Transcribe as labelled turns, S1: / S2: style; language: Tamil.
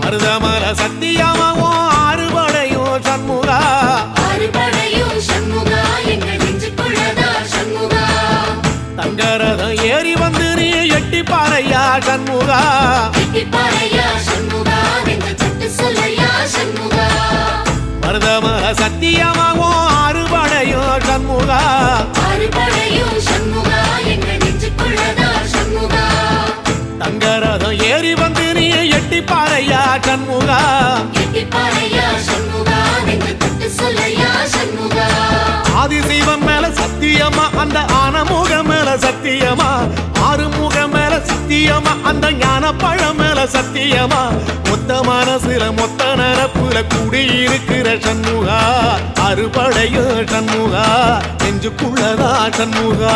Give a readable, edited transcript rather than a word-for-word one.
S1: மருதமல சத்தியமாவோ அறுபடையும் சண்முகா தங்கரதம் ஏறி வந்து நீ எட்டி பாறையா சண்முகா மருதமல சத்தியமாவோ அறுபடையும் சண்முகா தங்கரதம் ஏறி வந்து நீ எட்டி பாறையா சண்முகா ஆதிசைவம் மேல சத்தியமா அந்த ஆனமுகம் மேல சத்தியமா ஆறுமுகம் மேல சத்தியமா அந்த ஞான பழம் மேல சத்தியமா மொத்த மனசுல மொத்த நரப்புல குடியிருக்கிற சண்முகா அறுபடையும் சண்முகா நெஞ்சுக்குள்ளதா சண்முகா